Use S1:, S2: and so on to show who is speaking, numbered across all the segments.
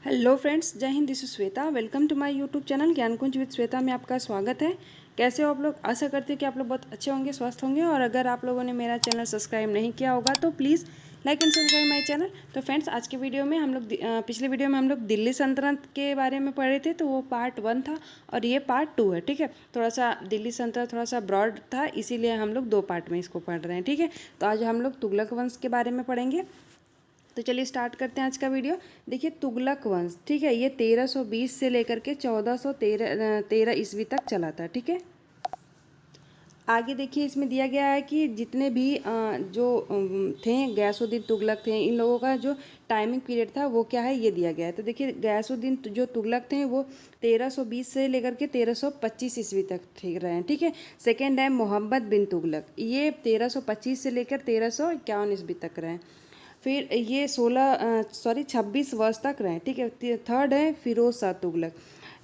S1: Hello friends, जय हिंद। This is Shweta. Welcome to my YouTube channel Gyankunj with Shweta में आपका स्वागत है। कैसे हो आप लोग? आशा करते हैं कि आप लोग बहुत अच्छे होंगे, स्वस्थ होंगे। और अगर आप लोगों ने मेरा चैनल सब्सक्राइब नहीं किया होगा तो please like and subscribe my channel. तो फ्रेंड्स, आज के वीडियो में हम लोग पिछले वीडियो में हम लोग दिल्ली सल्तनत के बारे में पढ़े थे, तो वो पार्ट 1 था और ये पार्ट 2 है। ठीक है, थोड़ा सा दिल्ली सल्तनत थोड़ा सा ब्रॉड था, इसीलिए हम लोग 2 पार्ट में इसको पढ़ रहे हैं। ठीक है, तो आज हम लोग तुगलक वंश के बारे में पढ़ेंगे। तो चलिए स्टार्ट करते हैं आज का वीडियो। देखिए, तुगलक वंश, ठीक है, ये 1320 से लेकर के 1413 ईस्वी तक चला था। ठीक है, आगे देखिए इसमें दिया गया है कि जितने भी जो थे गयासुद्दीन तुगलक थे, इन लोगों का जो टाइमिंग पीरियड था वो क्या है, ये दिया गया है। तो देखिए, गयासुद्दीन जो तुगलक थे वो 1320 से लेकर के 1325 ईस्वी तक ठीक रहे हैं। ठीक है, सेकेंड है मोहम्मद बिन तुगलक, ये 1325 से लेकर 1351 ईस्वी तक रहे। फिर ये 26 वर्ष तक रहे। ठीक है, थर्ड है फिरोज शाह तुगलक,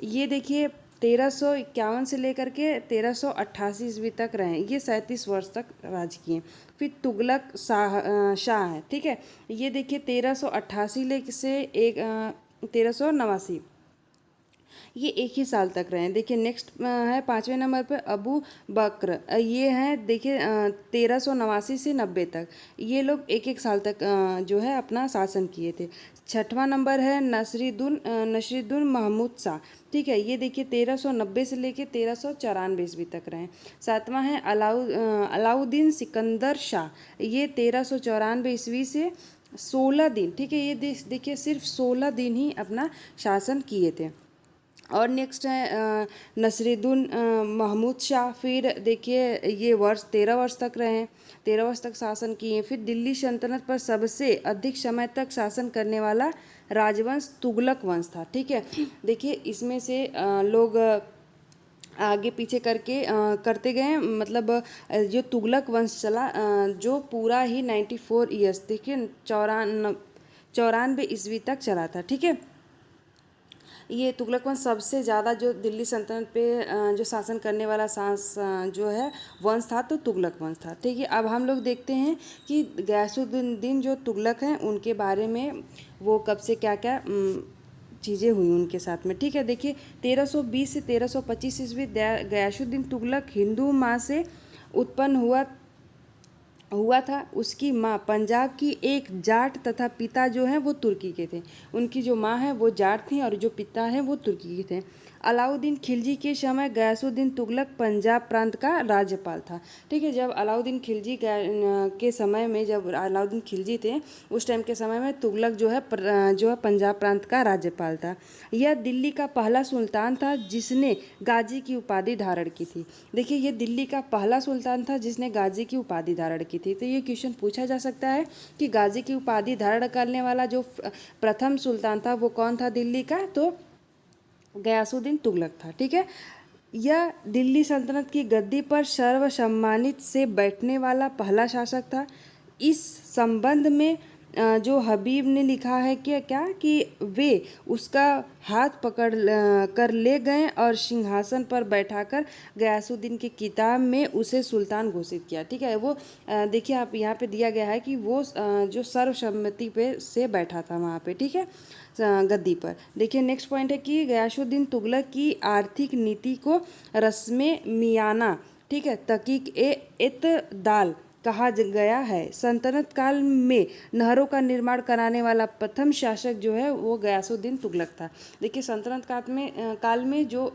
S1: ये देखिए 1351 से लेकर के 1388 ईस्वी तक रहे, ये 37 वर्ष तक राज किए। फिर तुगलक शाह है। ठीक है, ये देखिए 1388 ले से 1389, ये एक ही साल तक रहे हैं। देखिए नेक्स्ट है 5वें नंबर पे अबू बकर, ये हैं देखिए 1389 से 90 तक, ये लोग एक एक साल तक जो है अपना शासन किए थे। 6वां नंबर है नसरुद्दीन महमूद शाह। ठीक है, ये देखिए 1390 से लेके 1394 ईस्वी तक रहे। 7वां है अलाउद्दीन सिकंदर शाह, ये 1394 ईस्वी से 16 दिन, ठीक है, ये देखिए सिर्फ 16 दिन ही अपना शासन किए थे। और नेक्स्ट है नसरुद्दीन महमूद शाह, फिर देखिए ये 13 वर्ष तक रहे हैं, 13 वर्ष तक शासन किए। फिर दिल्ली सल्तनत पर सबसे अधिक समय तक शासन करने वाला राजवंश तुगलक वंश था। ठीक है, देखिए इसमें से लोग आगे पीछे करके करते गए, मतलब जो तुगलक वंश चला जो पूरा ही 94 ईयर्स, देखिए 94 ईस्वी तक चला था। ठीक है, ये तुगलक वंश सबसे ज़्यादा जो दिल्ली सल्तनत पे जो शासन करने वाला जो है वंश था, तो तुगलक वंश था। ठीक है, अब हम लोग देखते हैं कि गयासुद्दीन जो तुगलक हैं उनके बारे में, वो कब से क्या क्या चीज़ें हुई उनके साथ में। ठीक है, देखिए 1320 से 1325 ईस्वी गयासुद्दीन तुगलक हिंदू माँ से उत्पन्न हुआ था। उसकी माँ पंजाब की एक जाट तथा पिता जो हैं वो तुर्की के थे। उनकी जो माँ है वो जाट थी और जो पिता हैं वो तुर्की के थे। अलाउद्दीन खिलजी के समय गयासुद्दीन तुगलक पंजाब प्रांत का राज्यपाल था। ठीक है, जब अलाउद्दीन खिलजी के समय में, जब अलाउद्दीन खिलजी थे उस टाइम के समय में तुगलक जो है पंजाब प्रांत का राज्यपाल था। यह दिल्ली का पहला सुल्तान था जिसने गाजी की उपाधि धारण की थी। देखिए, ये दिल्ली का पहला सुल्तान था जिसने गाजी की उपाधि धारण की थी। तो ये क्वेश्चन पूछा जा सकता है कि गाजी की उपाधि धारण करने वाला जो प्रथम सुल्तान था वो कौन था दिल्ली का, तो गयासुद्दीन तुगलक था। ठीक है, यह दिल्ली सल्तनत की गद्दी पर सर्वसम्मानित से बैठने वाला पहला शासक था। इस संबंध में जो हबीब ने लिखा है कि क्या कि वे उसका हाथ पकड़ कर ले गए और सिंहासन पर बैठाकर गयासुद्दीन की किताब में उसे सुल्तान घोषित किया। ठीक है, वो देखिए आप यहाँ पे दिया गया है कि वो जो सर्वसम्मति पे से बैठा था वहाँ पे। ठीक है, गद्दी पर। देखिए नेक्स्ट पॉइंट है कि गयासुद्दीन तुगलक की आर्थिक नीति को रस्मे मियाना, ठीक है, तकीक ए इत्दाल कहा गया है। सल्तनत काल में नहरों का निर्माण कराने वाला प्रथम शासक जो है वो गयासुद्दीन तुगलक था। देखिए सल्तनत काल में जो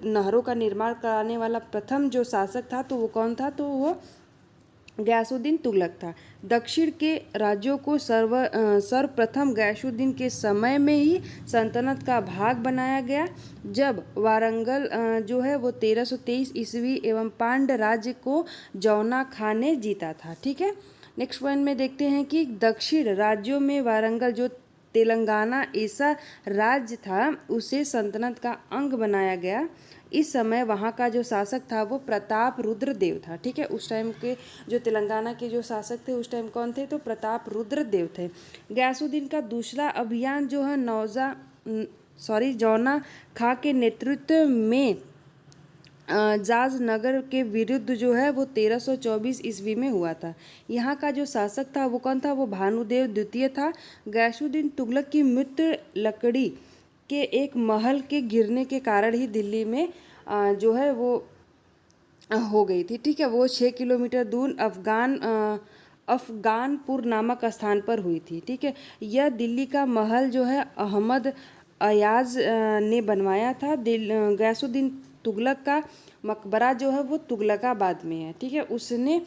S1: नहरों का निर्माण कराने वाला प्रथम जो शासक था तो वो कौन था, तो वो गयासुद्दीन तुगलक था। दक्षिण के राज्यों को सर्वप्रथम गयासुद्दीन के समय में ही सल्तनत का भाग बनाया गया, जब वारंगल जो है वो 1323 ईस्वी एवं पांड राज्य को जौना खान ने जीता था। ठीक है, नेक्स्ट पॉइंट में देखते हैं कि दक्षिण राज्यों में वारंगल जो तेलंगाना ऐसा राज्य था उसे सल्तनत का अंग बनाया गया। इस समय वहाँ का जो शासक था वो प्रताप रुद्र देव था। ठीक है, उस टाइम के जो तेलंगाना के जो शासक थे उस टाइम कौन थे, तो प्रताप रुद्र देव थे। गयासुद्दीन का दूसरा अभियान जो है जौना खां के नेतृत्व में जाज नगर के विरुद्ध जो है वो 1324 ईस्वी में हुआ था। यहाँ का जो शासक था वो कौन था? वो भानुदेव द्वितीय था। गैसुद्दीन तुगलक की मृत्यु लकड़ी के एक महल के गिरने के कारण ही दिल्ली में जो है वो हो गई थी। ठीक है, वो 6 किलोमीटर दूर अफगानपुर नामक स्थान पर हुई थी। ठीक है, यह दिल्ली का महल जो है अहमद अयाज ने बनवाया था। गैसुद्दीन तुगलक का मकबरा जो है वो तुगलकाबाद में है। ठीक है, उसने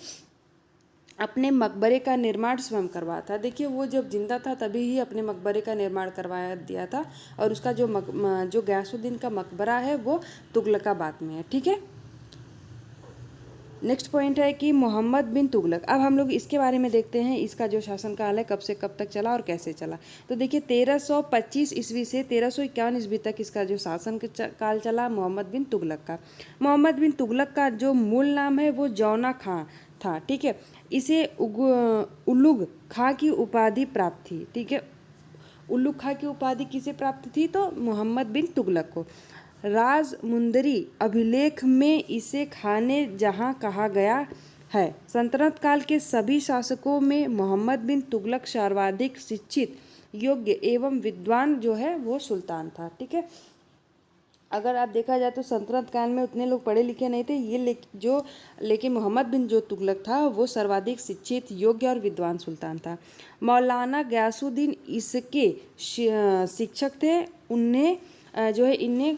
S1: अपने मकबरे का निर्माण स्वयं करवाया था। देखिए, वो जब जिंदा था तभी ही अपने मकबरे का निर्माण करवाया दिया था, और उसका जो गैसुद्दीन का मकबरा है वो तुगलकाबाद में है। ठीक है, नेक्स्ट पॉइंट है कि मोहम्मद बिन तुगलक। अब हम लोग इसके बारे में देखते हैं, इसका जो शासनकाल है कब से कब तक चला और कैसे चला। तो देखिए, 1325 ईस्वी से 1351 ईस्वी तक इसका जो शासन काल चला मोहम्मद बिन तुगलक का। मोहम्मद बिन तुगलक का जो मूल नाम है वो जौना खां था। ठीक है, इसे उलुग खां की उपाधि प्राप्त थी। ठीक है, उल्लू खां की उपाधि किसे प्राप्त थी? तो मोहम्मद बिन तुगलक को। राजमुंदरी अभिलेख में इसे खाने जहां कहा गया है। सल्तनत काल के सभी शासकों में मोहम्मद बिन तुगलक सर्वाधिक शिक्षित, योग्य एवं विद्वान जो है वो सुल्तान था। ठीक है, अगर आप देखा जाए तो सल्तनत काल में उतने लोग पढ़े लिखे नहीं थे, लेकिन मोहम्मद बिन जो तुगलक था वो सर्वाधिक शिक्षित, योग्य और विद्वान सुल्तान था। मौलाना गयासुद्दीन इसके शिक्षक थे। उन्हें जो है इन्हें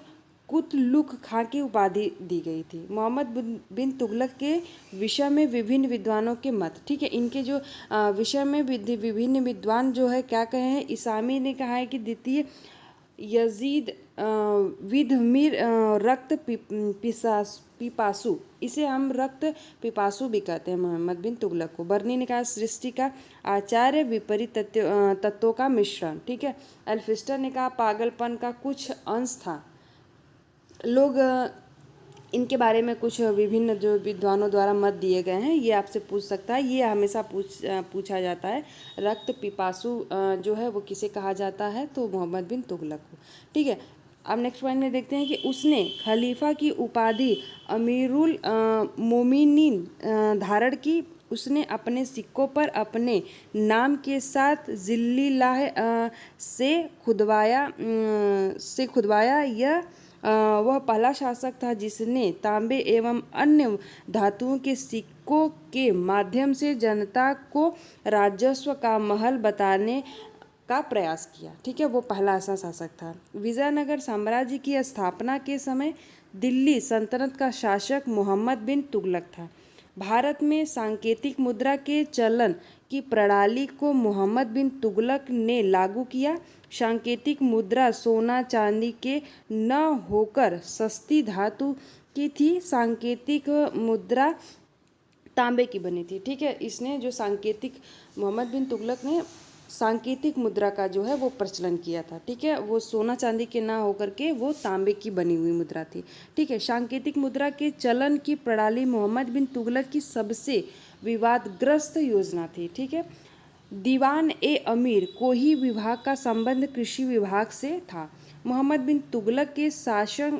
S1: कुतलुक खां की उपाधि दी गई थी। मोहम्मद बिन तुगलक के विषय में विभिन्न विद्वानों के मत। ठीक है, इनके जो विषय में विभिन्न विद्वान जो है क्या कहे हैं? इसामी ने कहा है कि द्वितीय यजीद विधमिर रक्त पिपासु, इसे हम रक्त पिपासु भी कहते हैं मोहम्मद बिन तुगलक को। बर्नी ने कहा सृष्टि का आचार्य, विपरीत तत्वों का मिश्रण। ठीक है, एल्फिस्टर ने कहा पागलपन का कुछ अंश था। लोग इनके बारे में कुछ विभिन्न जो विद्वानों द्वारा मत दिए गए हैं, ये आपसे पूछ सकता है, ये हमेशा पूछा जाता है। रक्त पिपासु जो है वो किसे कहा जाता है? तो मोहम्मद बिन तुगलक को। ठीक है, अब नेक्स्ट पॉइंट में देखते हैं कि उसने खलीफा की उपाधि अमीरुल मोमिनीन धारण की। उसने अपने सिक्कों पर अपने नाम के साथ जिल्लिल्लाह से खुदवाया। यह वह पहला शासक था जिसने तांबे एवं अन्य धातुओं के सिक्कों के माध्यम से जनता को राजस्व का महल बताने का प्रयास किया। ठीक है, वो पहला ऐसा शासक था। विजयनगर साम्राज्य की स्थापना के समय दिल्ली सल्तनत का शासक मोहम्मद बिन तुगलक था। भारत में सांकेतिक मुद्रा के चलन की प्रणाली को मोहम्मद बिन तुगलक ने लागू किया। सांकेतिक मुद्रा सोना चांदी के न होकर सस्ती धातु की थी। सांकेतिक मुद्रा तांबे की बनी थी। ठीक है, इसने जो मोहम्मद बिन तुगलक ने सांकेतिक मुद्रा का जो है वो प्रचलन किया था। ठीक है, वो सोना चांदी के ना होकर के वो तांबे की बनी हुई मुद्रा थी। ठीक है, सांकेतिक मुद्रा के चलन की प्रणाली मोहम्मद बिन तुगलक की सबसे विवादग्रस्त योजना थी। ठीक है, दीवान ए अमीर कोही विभाग का संबंध कृषि विभाग से था। मोहम्मद बिन तुगलक के शासन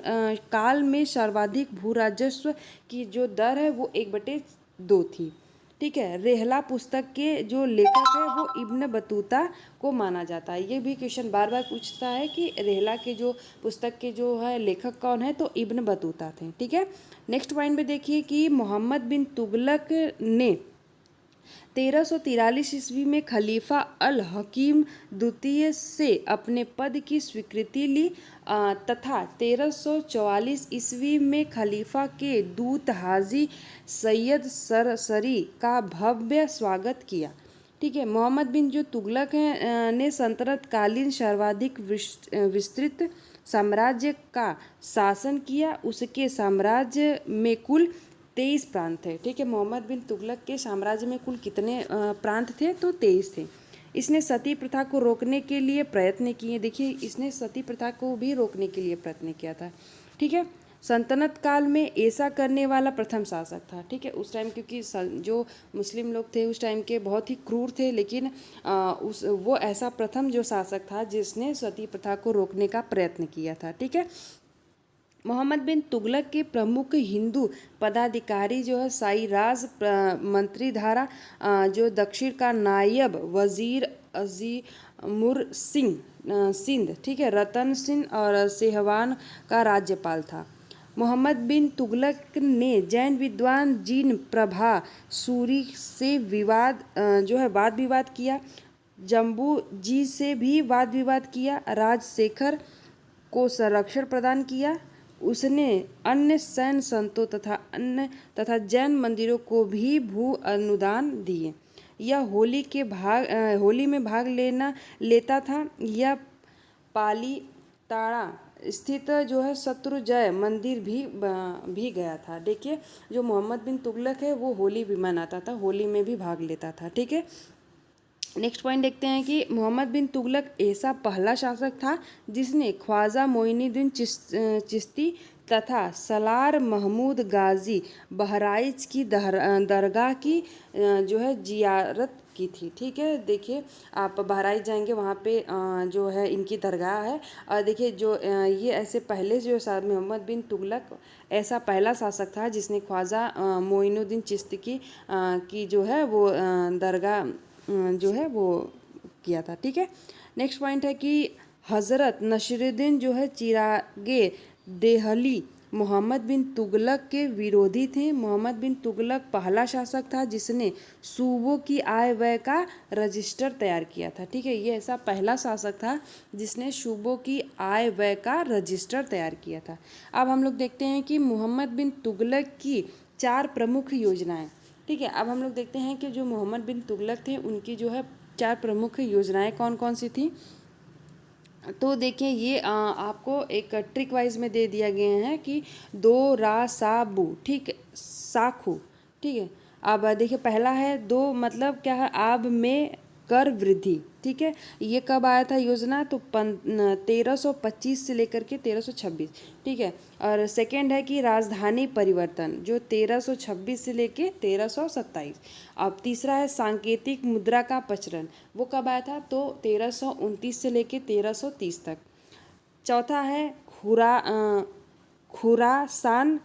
S1: काल में सर्वाधिक भू राजस्व की जो दर है वो 1/2 थी। ठीक है, रेहला पुस्तक के जो लेखक है वो इब्न बतूता को माना जाता है। ये भी क्वेश्चन बार बार पूछता है कि रेहला के जो पुस्तक के जो है लेखक कौन है? तो इब्न बतूता थे। ठीक है, नेक्स्ट पॉइंट में देखिए कि मोहम्मद बिन तुगलक ने 1343 ईस्वी में खलीफा अल हकीम द्वितीय से अपने पद की स्वीकृति ली तथा 1344 ईस्वी में खलीफा के दूत हाजी सैयद सरसरी का भव्य स्वागत किया। ठीक है, मोहम्मद बिन जो तुगलक हैं ने सल्तनत कालीन सर्वाधिक विस्तृत साम्राज्य का शासन किया। उसके साम्राज्य में कुल 23 प्रांत थे। ठीक है, मोहम्मद बिन तुगलक के साम्राज्य में कुल कितने प्रांत थे? तो 23 थे। इसने सती प्रथा को रोकने के लिए प्रयत्न किए। देखिए, इसने सती प्रथा को भी रोकने के लिए प्रयत्न किया था। ठीक है, सल्तनत काल में ऐसा करने वाला प्रथम शासक था। ठीक है, उस टाइम क्योंकि जो मुस्लिम लोग थे उस टाइम के बहुत ही क्रूर थे, लेकिन वो ऐसा प्रथम जो शासक था जिसने सती प्रथा को रोकने का प्रयत्न किया था। ठीक है, मोहम्मद बिन तुगलक के प्रमुख हिंदू पदाधिकारी जो है साईराज मंत्री धारा जो दक्षिण का नायब वजीर अजीमुर सिंह सिंध, ठीक है, रतन सिंह और सेहवान का राज्यपाल था। मोहम्मद बिन तुगलक ने जैन विद्वान जीन प्रभा सूरी से जो है वाद विवाद किया, जम्बू जी से भी वाद विवाद किया, राजशेखर को संरक्षण प्रदान किया। उसने अन्य सैन्य संतों तथा जैन मंदिरों को भी भू अनुदान दिए। यह होली में भाग लेता था। यह पालीताड़ा स्थित जो है शत्रुंजय मंदिर भी गया था। देखिए, जो मोहम्मद बिन तुगलक है वो होली भी मनाता था, होली में भी भाग लेता था। ठीक है, नेक्स्ट पॉइंट देखते हैं कि मोहम्मद बिन तुगलक ऐसा पहला शासक था जिसने ख्वाजा मोइनुद्दीन चिश्ती तथा सलार महमूद गाजी बहराइच की दरगाह की जो है जियारत की थी। ठीक है, देखिए आप बहराइच जाएंगे, वहाँ पे जो है इनकी दरगाह है। और देखिए जो ये ऐसे पहले जो मोहम्मद बिन तुगलक ऐसा पहला शासक था जिसने ख्वाजा मोइनुद्दीन चिश्ती की जो है वो दरगाह जो है वो किया था। ठीक है, नेक्स्ट पॉइंट है कि हज़रत नसीरुद्दीन जो है चिरागे देहली मोहम्मद बिन तुगलक के विरोधी थे। मोहम्मद बिन तुगलक पहला शासक था जिसने सूबों की आय व्यय का रजिस्टर तैयार किया था। ठीक है, ये ऐसा पहला शासक था जिसने सूबों की आय व्यय का रजिस्टर तैयार किया था। अब हम लोग देखते हैं कि मोहम्मद बिन तुगलक की 4 प्रमुख योजनाएं। ठीक है, अब हम लोग देखते हैं कि जो मोहम्मद बिन तुगलक थे उनकी जो है 4 प्रमुख योजनाएं कौन कौन सी थी। तो देखिए ये आपको एक ट्रिक वाइज में दे दिया गया है कि 2 रा सा बू, ठीक है, साखू। ठीक है, अब देखिए पहला है 2 मतलब क्या है, आब में कर वृद्धि। ठीक है, ये कब आया था योजना, तो 1325 से लेकर के 1326। ठीक है, और सेकेंड है कि राजधानी परिवर्तन जो 1326 से लेके 1327। अब तीसरा है सांकेतिक मुद्रा का प्रचलन, वो कब आया था, तो 1329 से लेके 1330 तक। चौथा है खुरासान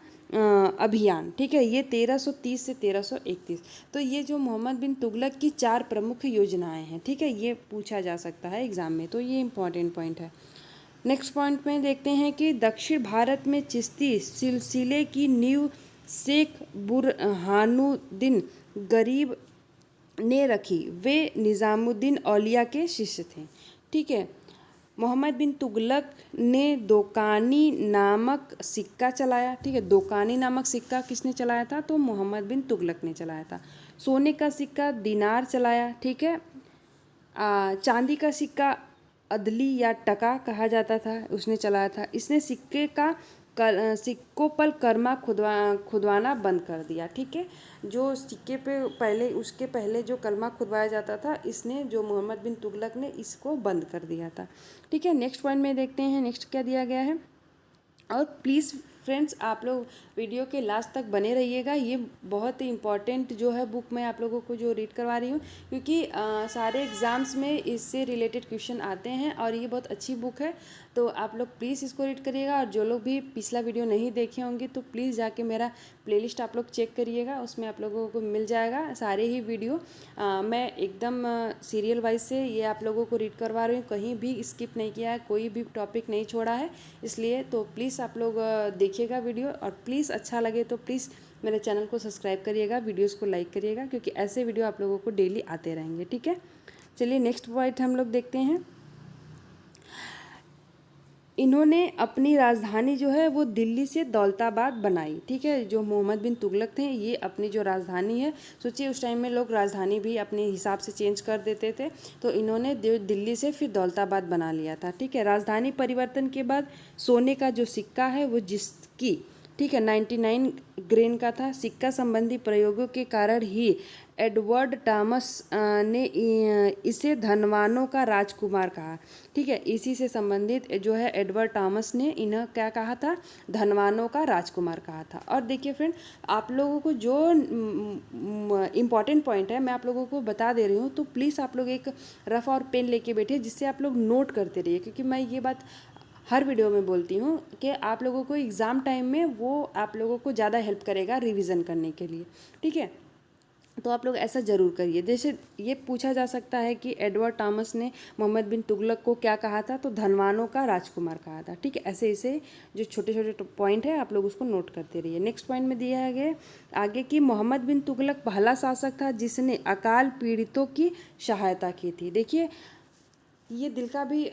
S1: अभियान। ठीक है, ये 1330 से 1331। तो ये जो मोहम्मद बिन तुगलक की 4 प्रमुख योजनाएं हैं, ठीक है, ये पूछा जा सकता है एग्जाम में, तो ये इंपॉर्टेंट पॉइंट है। नेक्स्ट पॉइंट में देखते हैं कि दक्षिण भारत में चिश्ती सिलसिले की नींव शेख बुरहानुद्दीन गरीब ने रखी। वे निज़ामुद्दीन औलिया के शिष्य थे। ठीक है, मोहम्मद बिन तुगलक ने दोकानी नामक सिक्का चलाया। ठीक है, दोकानी नामक सिक्का किसने चलाया था, तो मोहम्मद बिन तुगलक ने चलाया था। सोने का सिक्का दिनार चलाया। ठीक है, चांदी का सिक्का अदली या टका कहा जाता था, उसने चलाया था। इसने सिक्कों पर करमा खुदवाना बंद कर दिया। ठीक है, जो सिक्के पे पहले उसके पहले जो कलमा खुदवाया जाता था, इसने जो मोहम्मद बिन तुगलक ने इसको बंद कर दिया था। ठीक है, नेक्स्ट पॉइंट में देखते हैं नेक्स्ट क्या दिया गया है। और प्लीज़ फ्रेंड्स आप लोग वीडियो के लास्ट तक बने रहिएगा, ये बहुत ही इंपॉर्टेंट जो है बुक मैं आप लोगों को जो रीड करवा रही हूँ, क्योंकि सारे एग्ज़ाम्स में इससे रिलेटेड क्वेश्चन आते हैं और ये बहुत अच्छी बुक है। तो आप लोग प्लीज़ इसको रीड करिएगा, और जो लोग भी पिछला वीडियो नहीं देखे होंगे तो प्लीज़ जाके मेरा प्लेलिस्ट आप लोग चेक करिएगा, उसमें आप लोगों को मिल जाएगा सारे ही वीडियो। मैं एकदम सीरियल वाइज से ये आप लोगों को रीड करवा रही हूँ, कहीं भी स्किप नहीं किया है, कोई भी टॉपिक नहीं छोड़ा है, इसलिए तो प्लीज़ आप लोग देखिएगा वीडियो, और प्लीज़ अच्छा लगे तो प्लीज़ मेरे चैनल को सब्सक्राइब करिएगा, वीडियोस को लाइक करिएगा, क्योंकि ऐसे वीडियो आप लोगों को डेली आते रहेंगे। ठीक है, चलिए नेक्स्ट पॉइंट हम लोग देखते हैं। इन्होंने अपनी राजधानी जो है वो दिल्ली से दौलताबाद बनाई। ठीक है, जो मोहम्मद बिन तुगलक थे ये अपनी जो राजधानी है, सोचिए उस टाइम में लोग राजधानी भी अपने हिसाब से चेंज कर देते थे, तो इन्होंने दिल्ली से फिर दौलताबाद बना लिया था। ठीक है, राजधानी परिवर्तन के बाद सोने का जो सिक्का है वो जिसकी, ठीक है, 99 ग्रेन का था। सिक्का संबंधी प्रयोगों के कारण ही एडवर्ड टॉमस ने इसे धनवानों का राजकुमार कहा। ठीक है, इसी से संबंधित जो है एडवर्ड टॉमस ने इन्हें क्या कहा था, धनवानों का राजकुमार कहा था। और देखिए फ्रेंड, आप लोगों को जो इम्पॉर्टेंट पॉइंट है मैं आप लोगों को बता दे रही हूँ, तो प्लीज़ आप लोग एक रफ और पेन लेके बैठिए, जिससे आप लोग नोट करते रहिए, क्योंकि मैं ये बात हर वीडियो में बोलती हूँ कि आप लोगों को एग्ज़ाम टाइम में वो आप लोगों को ज़्यादा हेल्प करेगा रिवीजन करने के लिए, ठीक है। तो आप लोग ऐसा ज़रूर करिए। जैसे ये पूछा जा सकता है कि एडवर्ड टॉमस ने मोहम्मद बिन तुगलक को क्या कहा था, तो धनवानों का राजकुमार कहा था, ठीक है। ऐसे ऐसे जो छोटे छोटे पॉइंट है आप लोग उसको नोट करते रहिए। नेक्स्ट पॉइंट में दिया है आगे कि मोहम्मद बिन तुगलक पहला शासक था जिसने अकाल पीड़ितों की सहायता की थी। देखिए ये दिल का भी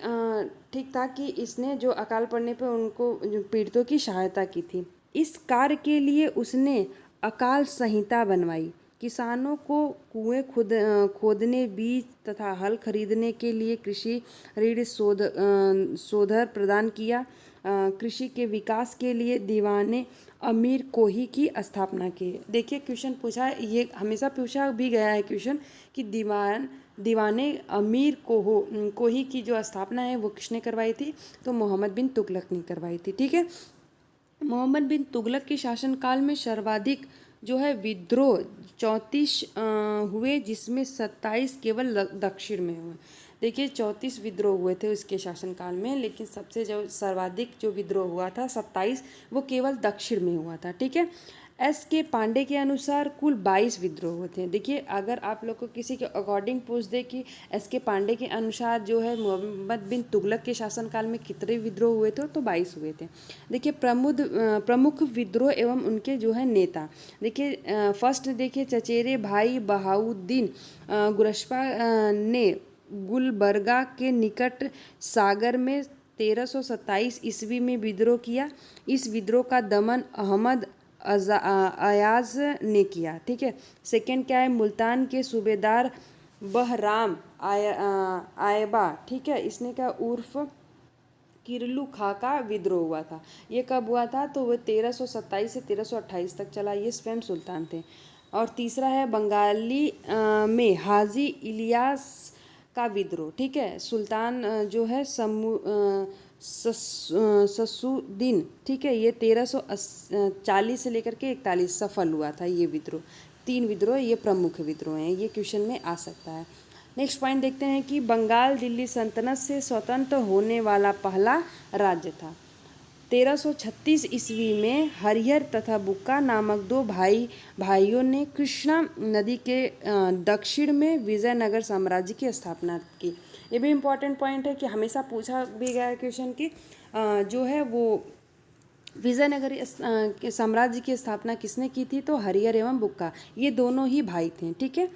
S1: ठीक था कि इसने जो अकाल पड़ने पे उनको जो पीड़ितों की सहायता की थी। इस कार्य के लिए उसने अकाल संहिता बनवाई, किसानों को कुएं खोदने, बीज तथा हल खरीदने के लिए कृषि ऋण शोधर प्रदान किया, कृषि के विकास के लिए दीवाने अमीर कोही की स्थापना की। देखिए क्वेश्चन पूछा, ये हमेशा पूछा भी गया है क्वेश्चन कि दीवाने अमीर कोही की जो स्थापना है वो किसने करवाई थी, तो मोहम्मद बिन तुगलक ने करवाई थी, ठीक है। मोहम्मद बिन तुगलक के शासनकाल में सर्वाधिक जो है विद्रोह 34 हुए, जिसमें 27 केवल दक्षिण में हुए। देखिए 34 विद्रोह हुए थे उसके शासनकाल में, लेकिन सबसे जो सर्वाधिक जो विद्रोह हुआ था 27, वो केवल दक्षिण में हुआ था, ठीक है। एस के पांडे के अनुसार कुल 22 विद्रोह हुए थे। देखिए अगर आप लोग को किसी के अकॉर्डिंग पूछ दे कि एस के पांडे के अनुसार जो है मोहम्मद बिन तुगलक के शासनकाल में कितने विद्रोह हुए थे, तो 22 हुए थे। देखिए प्रमुख विद्रोह एवं उनके जो है नेता, देखिए फर्स्ट देखिए चचेरे भाई बहाउद्दीन गुरशपा ने गुलबर्गा के निकट सागर में 1327 ईस्वी में विद्रोह किया। इस विद्रोह का दमन अहमद अयाज ने किया, ठीक है। सेकंड क्या है, मुल्तान के सूबेदार बहराम आयबा, ठीक है, इसने क्या उर्फ किरलू खां का विद्रोह हुआ था। ये कब हुआ था, तो वो 1327 से 1328 तक चला। ये स्वयं सुल्तान थे। और तीसरा है बंगाली में हाजी इलियास का विद्रोह, ठीक है। सुल्तान जो है ससुद्दीन, ठीक है, ये 1340 से लेकर के 41 सफल हुआ था ये विद्रोह। 3 विद्रोह ये प्रमुख विद्रोह हैं, ये क्वेश्चन में आ सकता है। नेक्स्ट पॉइंट देखते हैं कि बंगाल दिल्ली सल्तनत से स्वतंत्र होने वाला पहला राज्य था। 1336 ईस्वी में हरिहर तथा बुक्का नामक 2 भाइयों ने कृष्णा नदी के दक्षिण में विजयनगर साम्राज्य की स्थापना की। ये भी इम्पोर्टेंट पॉइंट है कि हमेशा पूछा भी गया है क्वेश्चन की जो है वो विजयनगर के साम्राज्य की स्थापना किसने की थी, तो हरिहर एवं बुक्का, ये दोनों ही भाई थे, ठीक है।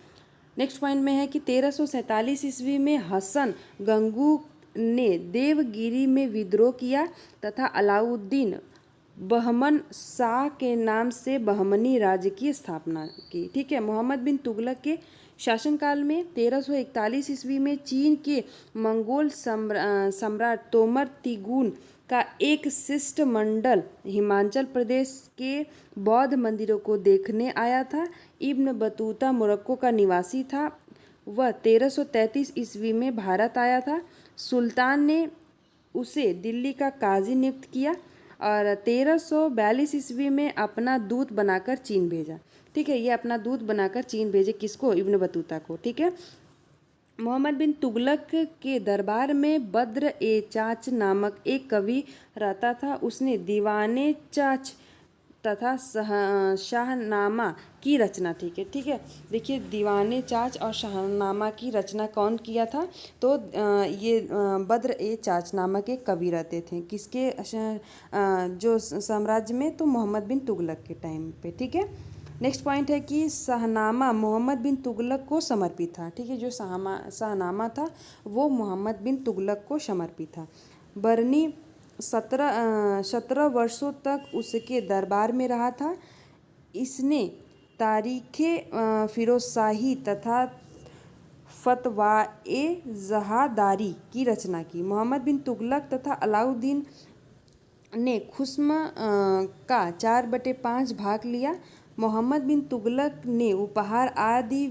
S1: नेक्स्ट पॉइंट में है कि 1347 ईस्वी में हसन गंगू ने देवगिरी में विद्रोह किया तथा अलाउद्दीन बहमन शाह के नाम से बहमनी राज्य की स्थापना की, ठीक है। मोहम्मद बिन तुगलक के शासनकाल में 1341 ईस्वी में चीन के मंगोल सम्राट तोमर तिगुन का एक शिष्टमंडल हिमाचल प्रदेश के बौद्ध मंदिरों को देखने आया था। इब्न बतूता मोरक्को का निवासी था। वह 1333 ईस्वी में भारत आया था। सुल्तान ने उसे दिल्ली का काजी नियुक्त किया और 1342 ईस्वी में अपना दूत बनाकर चीन भेजा, ठीक है। ये अपना दूत बनाकर चीन भेजे, किसको, इब्न बतूता को, ठीक है। मोहम्मद बिन तुगलक के दरबार में बद्र ए चाच नामक एक कवि रहता था। उसने दीवाने चाच तथा शाहनामा की रचना, ठीक है। देखिए दीवाने चाच और शाहनामा की रचना कौन किया था, तो ये बद्र ए चाच नामक एक कवि रहते थे, किसके जो साम्राज्य में, तो मोहम्मद बिन तुगलक के टाइम पे, ठीक है। नेक्स्ट पॉइंट है कि शाहनामा मोहम्मद बिन तुगलक को समर्पित था, ठीक है। जो शाहनामा था वो मोहम्मद बिन तुगलक को समर्पित था। बरनी 17 वर्षों तक उसके दरबार में रहा था। इसने तारीखे फिरोजशाही तथा फतवाए जहादारी की रचना की। मोहम्मद बिन तुगलक तथा अलाउद्दीन ने खुस्म का 4/5 भाग लिया। मोहम्मद बिन तुगलक ने उपहार आदि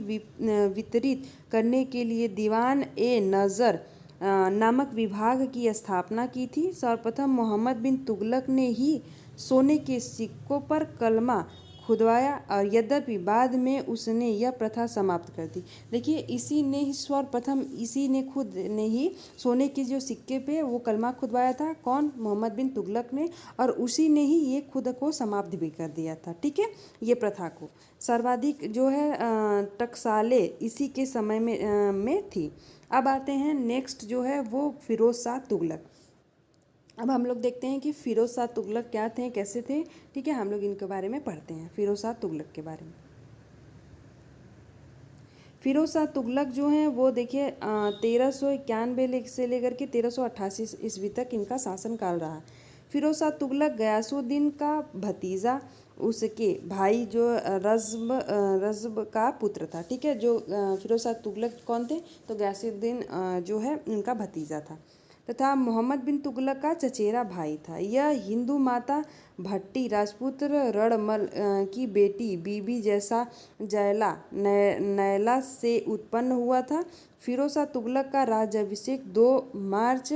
S1: वितरित करने के लिए दीवान ए नज़र नामक विभाग की स्थापना की थी। सर्वप्रथम मोहम्मद बिन तुगलक ने ही सोने के सिक्कों पर कलमा खुदवाया और यद्यपि बाद में उसने यह प्रथा समाप्त कर दी। देखिए इसी ने ही सर्वप्रथम इसी ने खुद ने ही सोने के जो सिक्के पे वो कलमा खुदवाया था। कौन? मोहम्मद बिन तुगलक ने। और उसी ने ही ये खुद को समाप्त भी कर दिया था। ठीक है, ये प्रथा को सर्वाधिक जो है टकसालें इसी के समय में थी। अब आते हैं नेक्स्ट जो है वो फिरोज शाह तुगलक। अब हम लोग देखते हैं कि फिरोज शाह तुगलक क्या थे, कैसे थे। ठीक है, हम लोग इनके बारे में पढ़ते हैं, फिरोज शाह तुगलक के बारे में। फिरोज शाह तुगलक जो हैं वो देखिए 1391 से लेकर के 1388 ईस्वी तक इनका शासनकाल रहा। फिरोज शाह तुगलक गयासुद्दीन का भतीजा, उसके भाई जो रज़्ब का पुत्र था। ठीक है, जो फिरोज शाह तुगलक कौन थे? तो गयासुद्दीन जो है उनका भतीजा था, तथा मोहम्मद बिन तुगलक का चचेरा भाई था। यह हिंदू माता भट्टी राजपूत रणमल की बेटी बीबी जैसा जैला नैला से उत्पन्न हुआ था। फिरोज शाह तुगलक का राज्याभिषेक 2 मार्च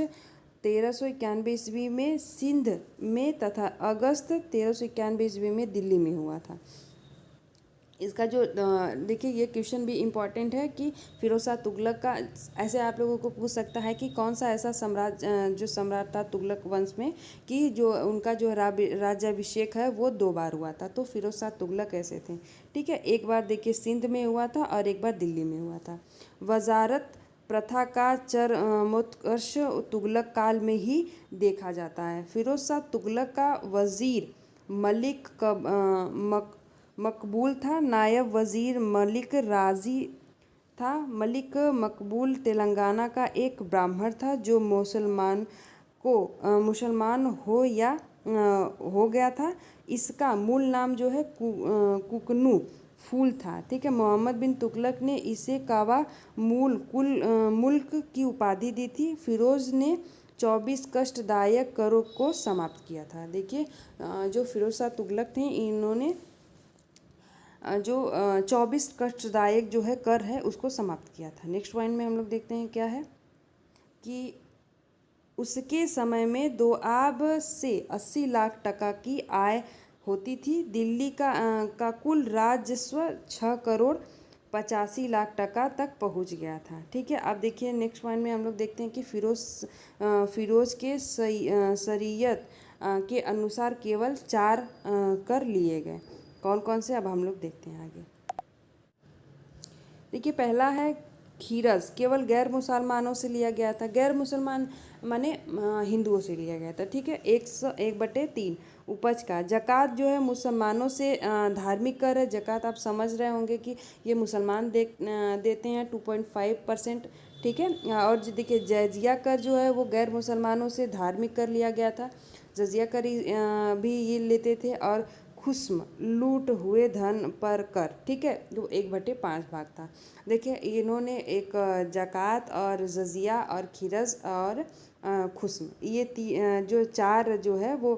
S1: 1391 ईस्वी में सिंध में तथा अगस्त 1391 ईस्वी में दिल्ली में हुआ था। इसका जो देखिए ये क्वेश्चन भी इम्पॉर्टेंट है कि फिरोज शाह तुगलक का ऐसे आप लोगों को पूछ सकता है कि कौन सा ऐसा सम्राट जो सम्राट था तुगलक वंश में कि जो उनका जो राज्याभिषेक है वो 2 बार हुआ था। तो फिरोज शाह तुगलक ऐसे थे। ठीक है, एक बार देखिए सिंध में हुआ था और एक बार दिल्ली में हुआ था। वजारत प्रथा का चरमोत्कर्ष तुगलक काल में ही देखा जाता है। फिरोज शाह तुगलक का वजीर मलिक मकबूल था। नायब वजीर मलिक राजी था। मलिक मकबूल तेलंगाना का एक ब्राह्मण था जो मुसलमान हो गया था। इसका मूल नाम जो है कुकनू फूल था। ठीक है, मोहम्मद बिन तुगलक ने इसे कावा मुल्क की उपाधि दी थी। फिरोज ने 24 कष्टदायक करों को समाप्त किया था। देखिए जो फिरोज शाह तुगलक थे इन्होंने जो 24 कष्टदायक जो है कर है उसको समाप्त किया था। नेक्स्ट पॉइंट में हम लोग देखते हैं क्या है कि उसके समय में दोआब से 80 लाख टका की आय होती थी। दिल्ली का कुल राजस्व 6 करोड़ 85 लाख टका तक पहुंच गया था। ठीक है, अब देखिए नेक्स्ट पॉइंट में हम लोग देखते हैं कि फिरोज के शरीयत के अनुसार केवल 4 कर लिए गए। कौन कौन से अब हम लोग देखते हैं आगे। देखिए पहला है खीरज, केवल गैर मुसलमानों से लिया गया था। गैर मुसलमान माने हिंदुओं से लिया गया था। ठीक है, 1/3 उपज का। जक़ात जो है मुसलमानों से धार्मिक कर है। जक़ात आप समझ रहे होंगे कि ये मुसलमान देते हैं 2.5%। ठीक है, और देखिए जजिया कर जो है वो गैर मुसलमानों से धार्मिक कर लिया गया था। जजिया कर भी ये लेते थे। और खुस्म लूट हुए धन पर कर। ठीक है, जो 1/5 भाग था। देखिए इन्होंने एक जक़ात और जजिया और खिरज और खुस्म ये जो 4 जो है वो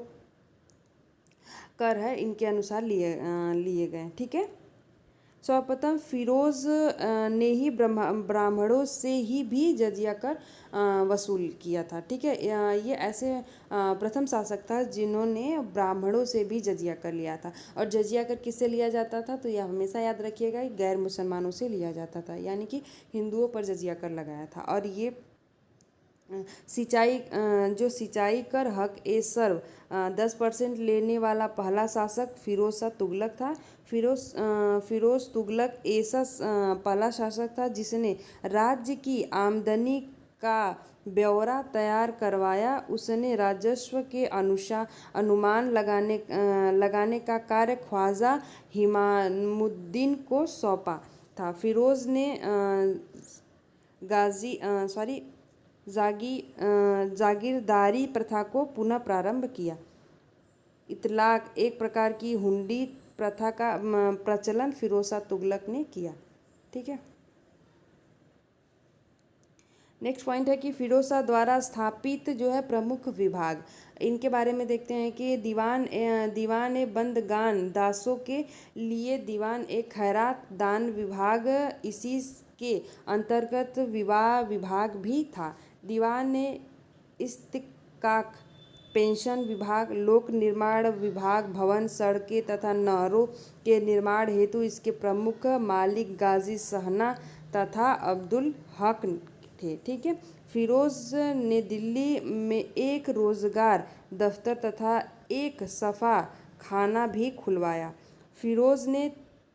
S1: कर है इनके अनुसार लिए गए। ठीक है, सर्वप्रथम फिरोज ने ही ब्राह्मणों से ही भी जजिया कर वसूल किया था। ठीक है, ये ऐसे प्रथम शासक था जिन्होंने ब्राह्मणों से भी जजिया कर लिया था। और जजिया कर किससे लिया जाता था? तो यह हमेशा याद रखिएगा, गैर मुसलमानों से लिया जाता था, यानी कि हिंदुओं पर जजिया कर लगाया था। और ये सिंचाई कर हक ए सर्व 10% लेने वाला पहला शासक फिरोज शाह तुगलक था। फिरोज तुगलक ऐसा पहला शासक था जिसने राज्य की आमदनी का ब्यौरा तैयार करवाया। उसने राजस्व के अनुमान लगाने का कार्य ख्वाजा इमामुद्दीन को सौंपा था। फिरोज ने जागीरदारी प्रथा को पुनः प्रारंभ किया। इतलाक एक प्रकार की हुंडी प्रथा का प्रचलन फिरोज शाह तुगलक ने किया। ठीक है, नेक्स्ट पॉइंट है कि फिरोज शाह द्वारा स्थापित जो है प्रमुख विभाग, इनके बारे में देखते हैं कि दीवान ए बंदगान दासों के लिए दीवान ए खैरात दान विभाग, इसी के अंतर्गत विवाह विभाग भी था। दीवान ए इस्तिकाक पेंशन विभाग, लोक निर्माण विभाग, भवन, सड़कें तथा नहरों के निर्माण हेतु इसके प्रमुख मालिक गाजी सहना तथा अब्दुल हक थे। ठीक है। फिरोज ने दिल्ली में एक रोजगार दफ्तर तथा एक सफा खाना भी खुलवाया। फिरोज ने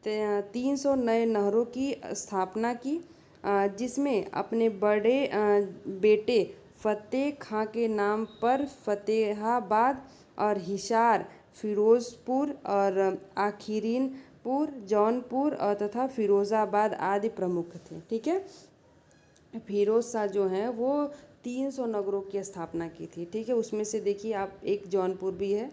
S1: 300 नए नहरों की स्थापना की, जिसमें अपने बड़े बेटे फतेह खां के नाम पर फतेहाबाद और हिसार, फिरोजपुर और आखिरीनपुर, जौनपुर और तथा फिरोजाबाद आदि प्रमुख थे। ठीक है। फिरोज शाह जो हैं वो 300 नगरों की स्थापना की थी। ठीक है। उसमें से देखिए आप एक जौनपुर भी है।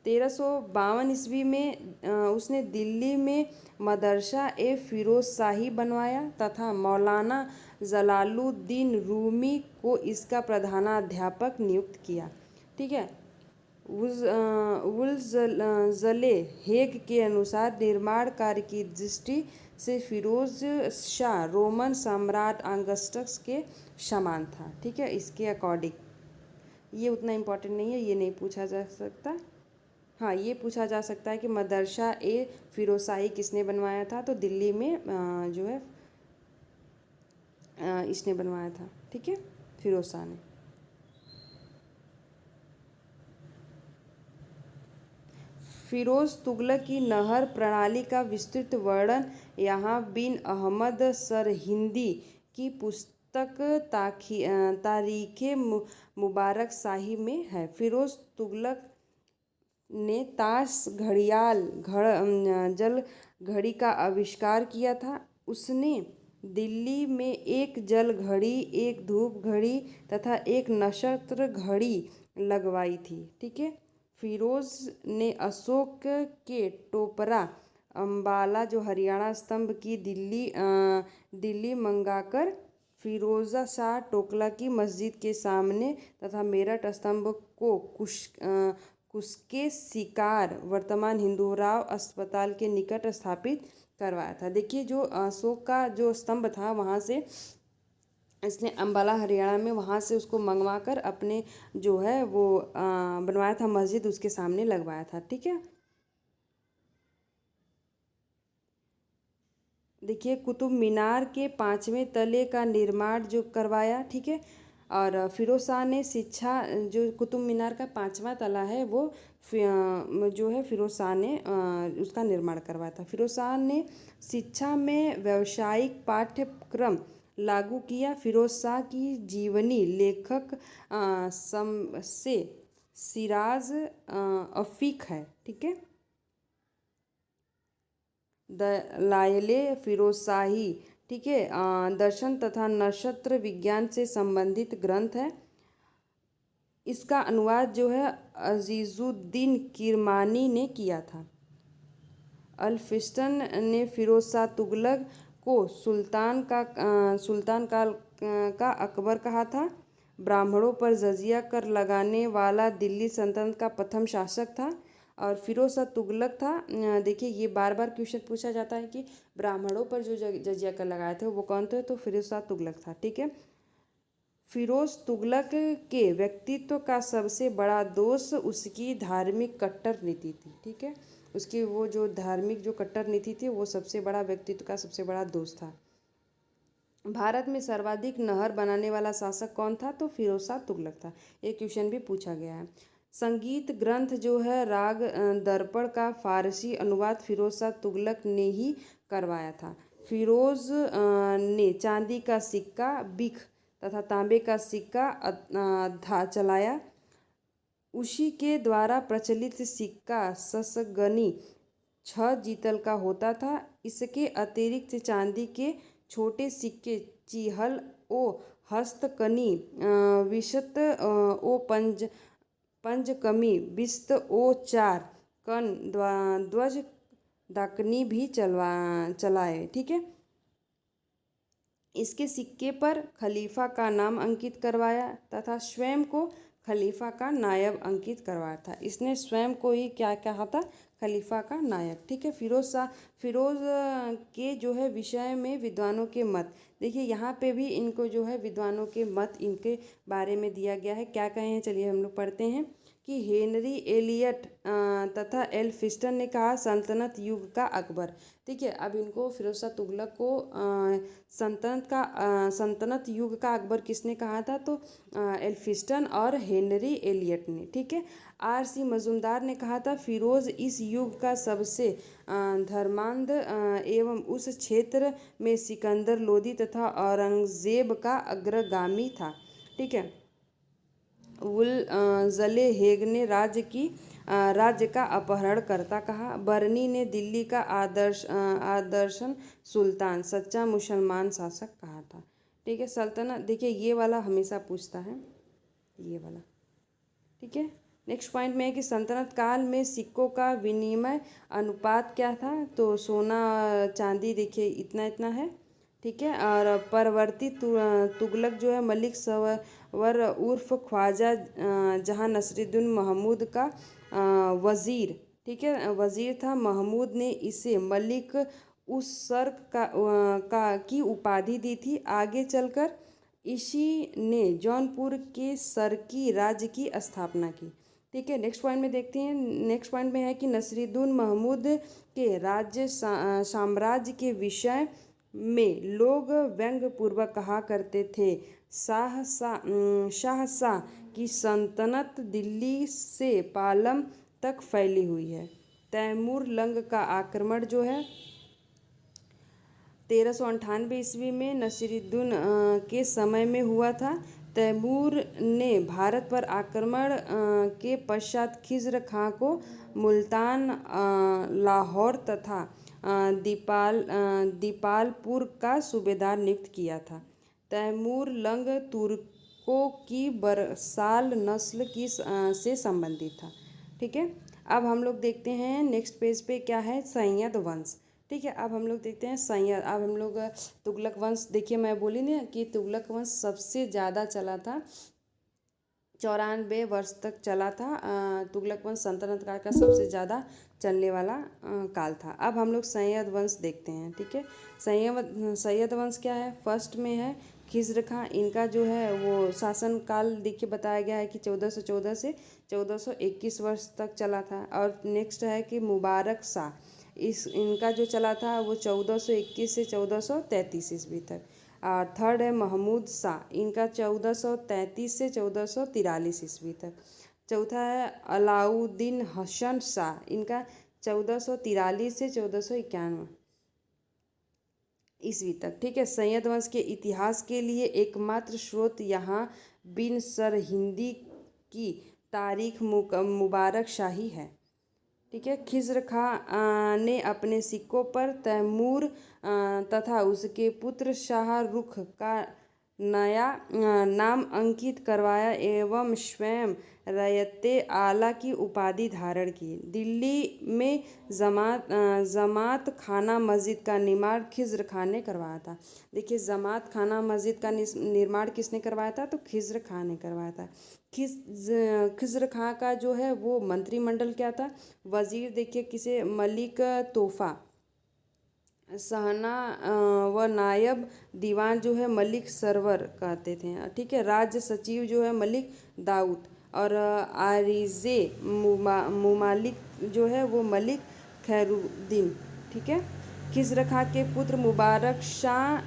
S1: 1352 ईस्वी में उसने दिल्ली में मदरसा ए फिरोज शाही बनवाया तथा मौलाना जलालुद्दीन रूमी को इसका प्रधानाध्यापक नियुक्त किया। ठीक है। वुल्जले हेग के अनुसार निर्माण कार्य की दृष्टि से फिरोज शाह रोमन सम्राट ऑगस्टस के समान था। ठीक है। इसके अकॉर्डिंग ये उतना इम्पोर्टेंट नहीं है, ये नहीं पूछा जा सकता। हाँ, ये पूछा जा सकता है कि मदरसा ए फिरोजशाही किसने बनवाया था, तो दिल्ली में जो है इसने बनवाया था। ठीक है। फिरोज शाह ने। फिरोज तुगलक की नहर प्रणाली का विस्तृत वर्णन यहाँ बिन अहमद सरहिंदी की पुस्तक तारीख़े मुबारक शाही में है। फिरोज तुगलक ने ताश घड़ियाल जल घड़ी का आविष्कार किया था। उसने दिल्ली में एक जल घड़ी, एक धूप घड़ी तथा एक नक्षत्र घड़ी लगवाई थी। ठीक है। फिरोज ने अशोक के टोपरा अम्बाला जो हरियाणा स्तंभ की दिल्ली मंगाकर फिरोजा शाह टोकला की मस्जिद के सामने तथा मेरठ स्तंभ को कुश्के शिकार वर्तमान हिंदूराव अस्पताल के निकट स्थापित करवाया था। देखिए जो अशोक का जो स्तंभ था वहाँ से इसने अम्बाला हरियाणा में वहाँ से उसको मंगवा कर अपने जो है वो बनवाया था, मस्जिद उसके सामने लगवाया था। ठीक है। देखिए कुतुब मीनार के 5वें तले का निर्माण जो करवाया। ठीक है। और फिरोज शाह ने शिक्षा जो कुतुब मीनार का 5वां तला है वो जो है फिरोज शाह ने उसका निर्माण करवाया था। फिरोज शाह ने शिक्षा में व्यावसायिक पाठ्यक्रम लागू किया। फिरोज शाह की जीवनी लेखक से सिराज अफीक है। ठीक है। दलाइले फिरोजशाही। ठीक है। दर्शन तथा नक्षत्र विज्ञान से संबंधित ग्रंथ है। इसका अनुवाद जो है अजीजुद्दीन किरमानी ने किया था। अल्फिस्टन ने फिरोज शाह तुगलक को सुल्तान काल का अकबर कहा था। ब्राह्मणों पर जजिया कर लगाने वाला दिल्ली सल्तनत का प्रथम शासक था। और फिरोज शाह तुगलक था। देखिए ये बार बार क्वेश्चन पूछा जाता है कि ब्राह्मणों पर जो जजिया कर लगाए थे वो कौन थे, तो फिरोज शाह तुगलक था। ठीक है। फिरोज तुगलक के व्यक्तित्व का सबसे बड़ा दोष उसकी धार्मिक कट्टर नीति थी। ठीक है। उसकी वो जो धार्मिक जो कट्टर नीति थी वो सबसे बड़ा व्यक्तित्व का सबसे बड़ा दोष था। भारत में सर्वाधिक नहर बनाने वाला शासक कौन था, तो फिरोज शाह तुगलक था। ये क्वेश्चन भी पूछा गया है। संगीत ग्रंथ जो है राग दर्पण का फारसी अनुवाद फिरोज शाह तुगलक ने ही करवाया था। फिरोज ने चांदी का सिक्का बिख तथा तांबे का सिक्का चलाया। उसी के द्वारा प्रचलित सिक्का ससगनी 6 जीतल का होता था। इसके अतिरिक्त चांदी के छोटे सिक्के चिहल ओ हस्तकनी विशत ओ पंजकमी बिस्त ओ 4 कन ध्वज दाकनी भी चलाए। ठीक है। इसके सिक्के पर खलीफा का नाम अंकित करवाया तथा स्वयं को खलीफा का नायब अंकित करवाया था। इसने स्वयं को ही क्या कहा था, खलीफा का नायब। ठीक है, फिरोज के जो है विषय में विद्वानों के मत। देखिए यहाँ पे भी इनको जो है विद्वानों के मत इनके बारे में दिया गया है। क्या कहे हैं, चलिए हम लोग पढ़ते हैं कि हेनरी एलियट तथा एल्फिस्टन ने कहा सल्तनत युग का अकबर। ठीक है, अब इनको फिरोज शाह तुगलक को सल्तनत युग का अकबर किसने कहा था, तो एल्फिस्टन और हेनरी एलियट ने। ठीक है, आर.सी. मजूमदार ने कहा था फिरोज इस युग का सबसे धर्मांध एवं उस क्षेत्र में सिकंदर लोदी तथा औरंगजेब का अग्रगामी था। ठीक है, जले हेग ने राज्य का अपहरणकर्ता कहा। बर्नी ने दिल्ली का आदर्शन सुल्तान सच्चा मुसलमान शासक कहा था। ठीक है, सल्तनत, देखिए ये वाला हमेशा पूछता है, ये वाला। ठीक है, नेक्स्ट पॉइंट में है कि सल्तनत काल में सिक्कों का विनिमय अनुपात क्या था, तो सोना चांदी देखिए इतना इतना है। ठीक है, और परवर्ती तुगलक जो है मलिक सवर उर्फ ख्वाजा जहां नसरुद्दीन महमूद का वज़ीर, ठीक है, वज़ीर था। महमूद ने इसे मलिक उस सर्क की उपाधि दी थी। आगे चलकर इसी ने जौनपुर के सरकी राज्य की स्थापना की। ठीक है, नेक्स्ट पॉइंट में देखते हैं। नेक्स्ट पॉइंट में है कि नसरुद्दीन महमूद के राज्य साम्राज्य के विषय में लोग व्यंग्यपूर्वक कहा करते थे शाह की सल्तनत दिल्ली से पालम तक फैली हुई है। तैमूर लंग का आक्रमण जो है 1398 ईस्वी में नसीरुद्दीन के समय में हुआ था। तैमूर ने भारत पर आक्रमण के पश्चात खिज़्र खां को मुल्तान, लाहौर तथा दीपालपुर का सूबेदार नियुक्त किया था। तैमूर लंग तुर्कों की बरसाल नस्ल से संबंधित था। ठीक है, अब हम लोग देखते हैं नेक्स्ट पेज पे क्या है, सैयद वंश। ठीक है, अब हम लोग देखते हैं सैयद। अब हम लोग तुगलक वंश, देखिए मैं बोली ना कि तुगलक वंश सबसे ज़्यादा चला था, 94 वर्ष तक चला था। तुगलक वंश सल्तनत काल का सबसे ज़्यादा चलने वाला काल था। अब हम लोग सैयद वंश देखते हैं। ठीक है, सैयद वंश क्या है, फर्स्ट में है खिज़्र खां। इनका जो है वो शासन काल देखिए बताया गया है कि 1414 से 1421 वर्ष तक चला था। और नेक्स्ट है कि मुबारक शाह, इनका जो चला था वो 1421 से 1433 ईस्वी तक। और थर्ड है महमूद शाह, इनका 1433 से 1443 ईस्वी तक। चौथा है अलाउद्दीन हसन शाह, इनका 1443 से 1491 ईस्वी तक। ठीक है, सैयद वंश के इतिहास के लिए एकमात्र स्रोत यहाँ बिन सरहिंदी की तारीख मुबारक शाही है। ठीक है, खिज़्र खां ने अपने सिक्कों पर तैमूर तथा उसके पुत्र शाहरुख का नया नाम अंकित करवाया एवं स्वयं रयते आला की उपाधि धारण की। दिल्ली में जमात खाना मस्जिद का निर्माण खिज़्र खां ने करवाया था। देखिए जमात खाना मस्जिद का निर्माण किसने करवाया था, तो खिज़्र खां ने करवाया था। खिज़्र खां का जो है वो मंत्रिमंडल क्या था, वज़ीर देखिए किसे, मलिक तोहफा सहना व नायब दीवान जो है मलिक सरवर कहते थे। ठीक है, राज्य सचिव जो है मलिक दाऊद और आरिज़े मुमालिक जो है वो मलिक खैरुद्दीन। ठीक है, खिज़्र खां के पुत्र मुबारक शाह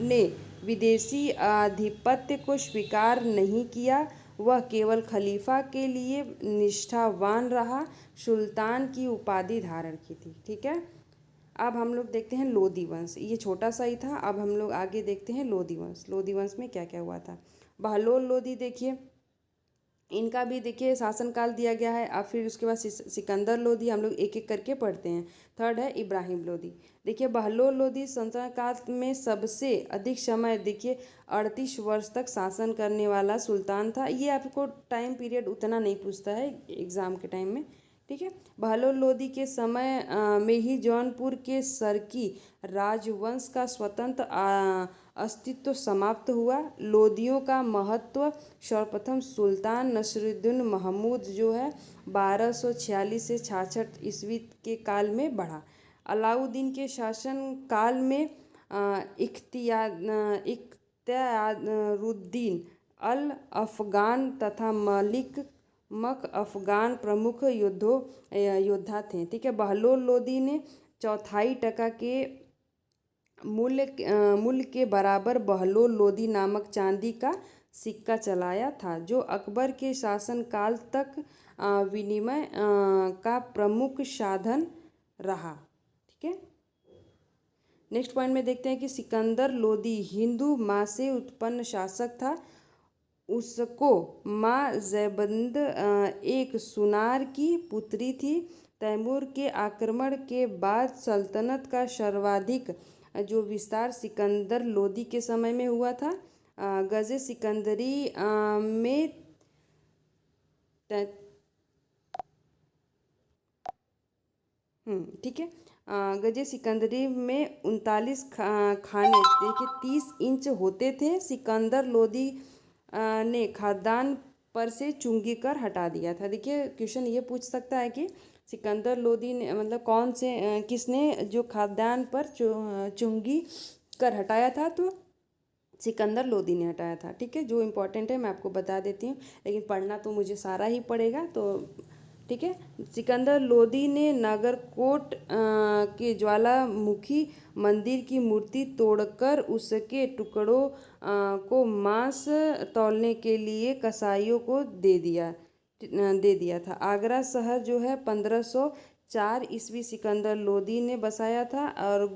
S1: ने विदेशी आधिपत्य को स्वीकार नहीं किया, वह केवल खलीफा के लिए निष्ठावान रहा, सुल्तान की उपाधि धारण की थी। ठीक है, अब हम लोग देखते हैं लोदी वंश। ये छोटा सा ही था, अब हम लोग आगे देखते हैं लोदी वंश। लोदी वंश में क्या क्या हुआ था, बहलोल लोदी देखिए, इनका भी देखिए शासनकाल दिया गया है। अब फिर उसके बाद सिकंदर लोदी, हम लोग एक एक करके पढ़ते हैं। थर्ड है इब्राहिम लोदी। देखिए बहलोल लोदी सल्तनत काल में सबसे अधिक समय देखिए 38 वर्ष तक शासन करने वाला सुल्तान था। ये आपको टाइम पीरियड उतना नहीं पूछता है एग्ज़ाम के टाइम में, ठीक है। बहलोल लोदी के समय में ही जौनपुर के सरकी राजवंश का स्वतंत्र अस्तित्व समाप्त हुआ। लोदियों का महत्व सर्वप्रथम सुल्तान नसरुद्दीन महमूद जो है 1246 से 66 ईस्वी के काल में बढ़ा। अलाउद्दीन के शासन काल में इख्तियारुद्दीन अल अफ़गान तथा मलिक मक अफ़गान प्रमुख योद्धा थे। ठीक है। बहलोल लोदी ने 4.5% के मूल्य के बराबर बहलोल लोदी नामक चांदी का सिक्का चलाया था, जो अकबर के शासनकाल तक विनिमय का प्रमुख साधन रहा। ठीक है। नेक्स्ट पॉइंट में देखते हैं कि सिकंदर लोदी हिंदू माँ से उत्पन्न शासक था। उसको माँ ज़ैबंद एक सुनार की पुत्री थी। तैमूर के आक्रमण के बाद सल्तनत का सर्वाधिक जो विस्तार सिकंदर लोदी के समय में हुआ था। गज़े सिकंदरी में ठीक है। गजे सिकंदरी में 39 खाने देखिए 30 इंच होते थे। सिकंदर लोदी ने खाद्यान्न पर से चुंगी कर हटा दिया था। देखिए क्वेश्चन ये पूछ सकता है कि सिकंदर लोदी ने मतलब कौन से किसने जो खाद्यान्न पर चुंगी कर हटाया था, तो सिकंदर लोदी ने हटाया था। ठीक है। जो इम्पोर्टेंट है मैं आपको बता देती हूँ, लेकिन पढ़ना तो मुझे सारा ही पड़ेगा। तो ठीक है। सिकंदर लोदी ने नागरकोट के ज्वालामुखी मंदिर की मूर्ति तोड़कर उसके टुकड़ों को मांस तौलने के लिए कसाईयों को दे दिया था। आगरा शहर जो है 1504 ईस्वी सिकंदर लोदी ने बसाया था और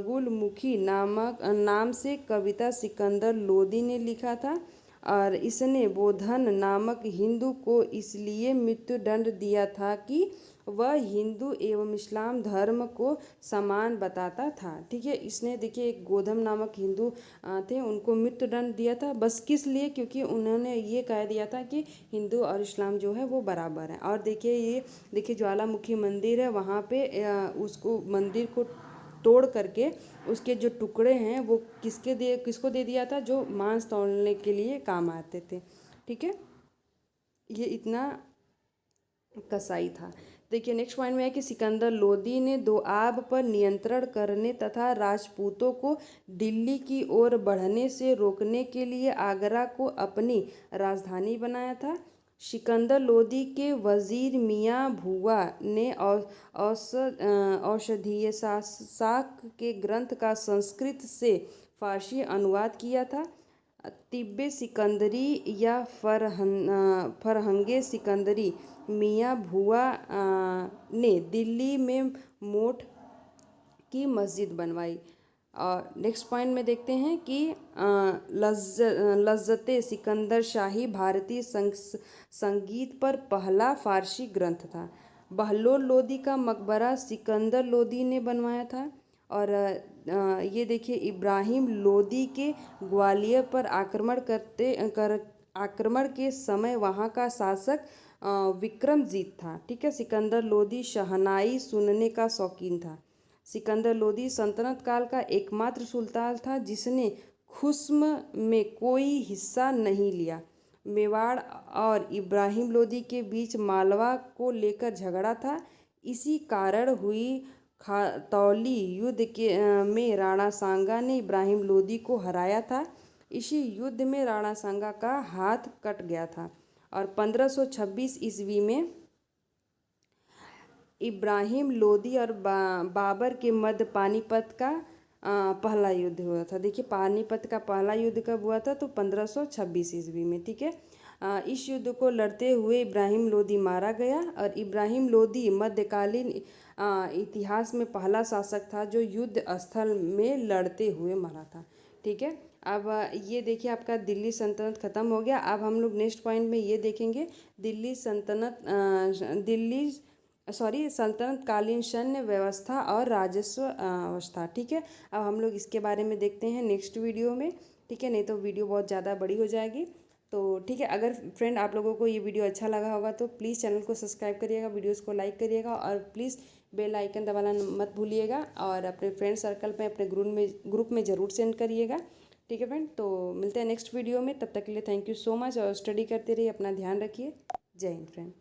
S1: गुलमुखी नाम से कविता सिकंदर लोदी ने लिखा था। और इसने बोधन नामक हिंदू को इसलिए मृत्युदंड दिया था कि वह हिंदू एवं इस्लाम धर्म को समान बताता था। ठीक है। इसने देखिए एक गोधम नामक हिंदू थे, उनको मृत्युदंड दिया था, बस किस लिए, क्योंकि उन्होंने ये कह दिया था कि हिंदू और इस्लाम जो है वो बराबर है। और देखिए ज्वालामुखी मंदिर है, वहाँ पे उसको मंदिर को तोड़ करके उसके जो टुकड़े हैं वो किसको दे दिया था, जो मांस तौलने के लिए काम आते थे। ठीक है। ये इतना कसाई था। देखिए नेक्स्ट पॉइंट में है कि सिकंदर लोदी ने दोआब पर नियंत्रण करने तथा राजपूतों को दिल्ली की ओर बढ़ने से रोकने के लिए आगरा को अपनी राजधानी बनाया था। सिकंदर लोदी के वजीर मियाँ भूआ ने औषधीय शाक के ग्रंथ का संस्कृत से फारसी अनुवाद किया था। तिब्बे सिकंदरी या फरहंगे सिकंदरी मियाँ भूआ ने दिल्ली में मोठ की मस्जिद बनवाई। और नेक्स्ट पॉइंट में देखते हैं कि लज्जते सिकंदर शाही भारतीय संगीत पर पहला फारसी ग्रंथ था। बहलोल लोदी का मकबरा सिकंदर लोदी ने बनवाया था। और ये देखिए इब्राहिम लोदी के ग्वालियर पर आक्रमण के समय वहाँ का शासक विक्रमजीत था। ठीक है। सिकंदर लोदी शहनाई सुनने का शौकीन था। सिकंदर लोदी सल्तनत काल का एकमात्र सुल्तान था जिसने खुस्म में कोई हिस्सा नहीं लिया। मेवाड़ और इब्राहिम लोदी के बीच मालवा को लेकर झगड़ा था। इसी कारण हुई खातौली युद्ध में राणा सांगा ने इब्राहिम लोदी को हराया था। इसी युद्ध में राणा सांगा का हाथ कट गया था। और 1526 ईस्वी में इब्राहिम लोदी और बाबर के मध्य पानीपत का पहला युद्ध हुआ था। देखिए पानीपत का पहला युद्ध कब हुआ था, तो 1526 ईस्वी में। ठीक है। इस युद्ध को लड़ते हुए इब्राहिम लोदी मारा गया और इब्राहिम लोदी मध्यकालीन इतिहास में पहला शासक था जो युद्ध स्थल में लड़ते हुए मरा था। ठीक है। अब ये देखिए आपका दिल्ली सल्तनत ख़त्म हो गया। अब हम लोग नेक्स्ट पॉइंट में ये देखेंगे सल्तनत कालीन सैन्य व्यवस्था और राजस्व अवस्था। ठीक है। अब हम लोग इसके बारे में देखते हैं नेक्स्ट वीडियो में। ठीक है। नहीं तो वीडियो बहुत ज़्यादा बड़ी हो जाएगी। तो ठीक है, अगर फ्रेंड आप लोगों को ये वीडियो अच्छा लगा होगा तो प्लीज़ चैनल को सब्सक्राइब करिएगा, वीडियोस को लाइक करिएगा और प्लीज़ बेल आइकन दबाना मत भूलिएगा और अपने फ्रेंड सर्कल में, अपने ग्रुप में ज़रूर सेंड करिएगा। ठीक है फ्रेंड, तो मिलते हैं नेक्स्ट वीडियो में। तब तक के लिए थैंक यू सो मच और स्टडी करते रहिए, अपना ध्यान रखिए। जय हिंद फ्रेंड।